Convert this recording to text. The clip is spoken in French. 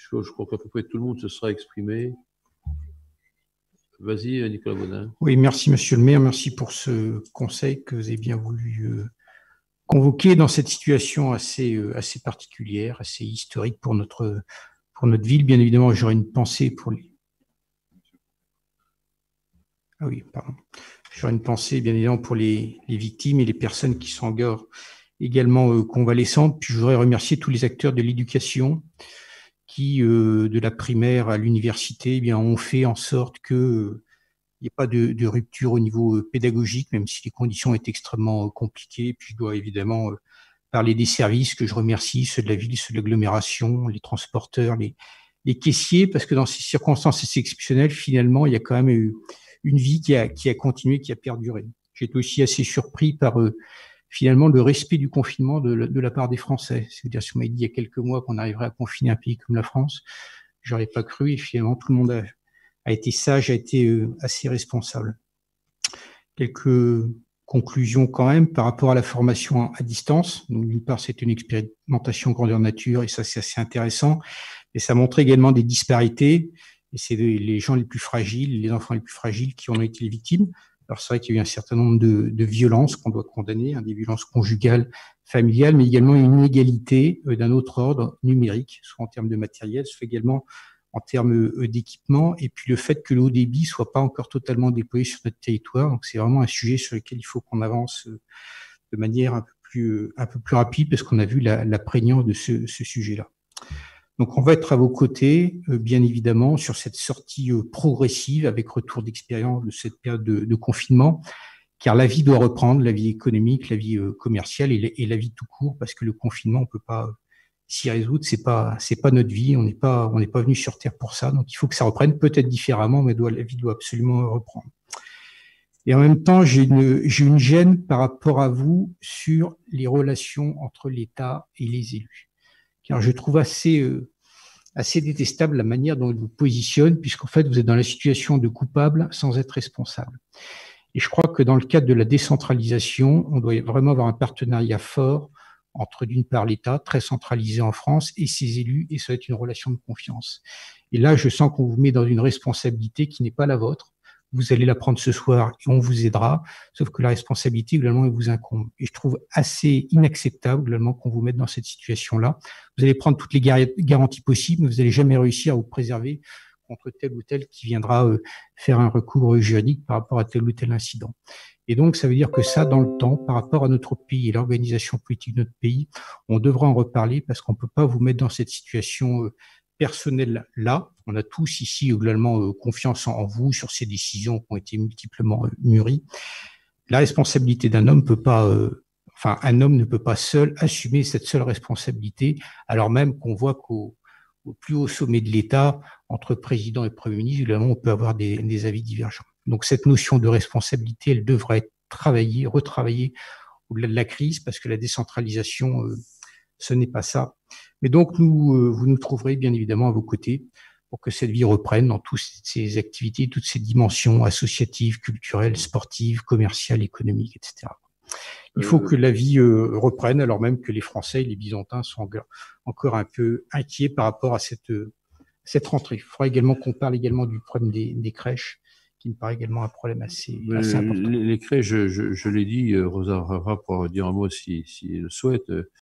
Je crois qu'à peu près tout le monde se sera exprimé. Vas-y, Nicolas Bodin. Oui, merci Monsieur le maire, merci pour ce conseil que vous avez bien voulu convoquer dans cette situation assez particulière, assez historique pour notre ville. Bien évidemment, j'aurais une pensée pour les... Ah oui, pardon. J'aurais une pensée bien évidemment pour les victimes et les personnes qui sont encore également convalescentes. Puis je voudrais remercier tous les acteurs de l'éducation qui, de la primaire à l'université, eh bien, ont fait en sorte que il n'y a pas de rupture au niveau pédagogique, même si les conditions étaient extrêmement compliquées. Puis je dois évidemment parler des services que je remercie, ceux de la ville, ceux de l'agglomération, les transporteurs, les caissiers, parce que dans ces circonstances assez exceptionnelles, finalement, il y a quand même eu une vie qui a continué, qui a perduré. J'étais aussi assez surpris par finalement le respect du confinement de la part des Français. C'est-à-dire, si on m'avait dit il y a quelques mois qu'on arriverait à confiner un pays comme la France, j'aurais pas cru, et finalement tout le monde a été sage, a été assez responsable. Quelques conclusions quand même par rapport à la formation à distance. Donc, d'une part, c'est une expérimentation grandeur nature et ça, c'est assez intéressant. Et ça montre également des disparités. Et c'est les gens les plus fragiles, les enfants les plus fragiles qui en ont été les victimes. Alors, c'est vrai qu'il y a eu un certain nombre de violences qu'on doit condamner, des violences conjugales, familiales, mais également une inégalité d'un autre ordre numérique, soit en termes de matériel, soit également en termes d'équipement, et puis le fait que le haut débit soit pas encore totalement déployé sur notre territoire. Donc c'est vraiment un sujet sur lequel il faut qu'on avance de manière un peu plus rapide, parce qu'on a vu la prégnance de ce sujet-là. Donc on va être à vos côtés, bien évidemment, sur cette sortie progressive avec retour d'expérience de cette période de confinement, car la vie doit reprendre, la vie économique, la vie commerciale et la vie tout court, parce que le confinement, on peut pas s'y résoudre, c'est pas notre vie, on n'est pas venu sur Terre pour ça, donc il faut que ça reprenne, peut-être différemment, mais la vie doit absolument reprendre. Et en même temps, j'ai une gêne par rapport à vous sur les relations entre l'État et les élus, car je trouve assez détestable la manière dont ils vous positionnent, puisqu'en fait, vous êtes dans la situation de coupable sans être responsable. Et je crois que dans le cadre de la décentralisation, on doit vraiment avoir un partenariat fort entre, d'une part, l'État, très centralisé en France, et ses élus, et ça va être une relation de confiance. Et là, je sens qu'on vous met dans une responsabilité qui n'est pas la vôtre. Vous allez la prendre ce soir et on vous aidera, sauf que la responsabilité, globalement, elle vous incombe. Et je trouve assez inacceptable, globalement, qu'on vous mette dans cette situation-là. Vous allez prendre toutes les garanties possibles, mais vous n'allez jamais réussir à vous préserver contre tel ou tel qui viendra faire un recours juridique par rapport à tel ou tel incident. Et donc, ça veut dire que ça, dans le temps, par rapport à notre pays et l'organisation politique de notre pays, on devra en reparler parce qu'on ne peut pas vous mettre dans cette situation personnelle-là. On a tous ici, globalement, confiance en vous sur ces décisions qui ont été multiplement mûries. La responsabilité d'un homme peut pas... un homme ne peut pas seul assumer cette seule responsabilité, alors même qu'on voit qu'au plus haut sommet de l'État, entre président et Premier ministre, évidemment, on peut avoir des avis divergents. Donc cette notion de responsabilité, elle devrait être retravaillée au-delà de la crise, parce que la décentralisation, ce n'est pas ça. Mais donc vous nous trouverez bien évidemment à vos côtés pour que cette vie reprenne dans toutes ces activités, toutes ces dimensions associatives, culturelles, sportives, commerciales, économiques, etc. Il faut que la vie reprenne, alors même que les Français et les Byzantins sont encore un peu inquiets par rapport à cette rentrée. Il faudra également qu'on parle également du problème des crèches, qui me paraît également un problème assez important. Les crèches, je l'ai dit, Rosa Rara pourra dire un mot si elle le souhaite.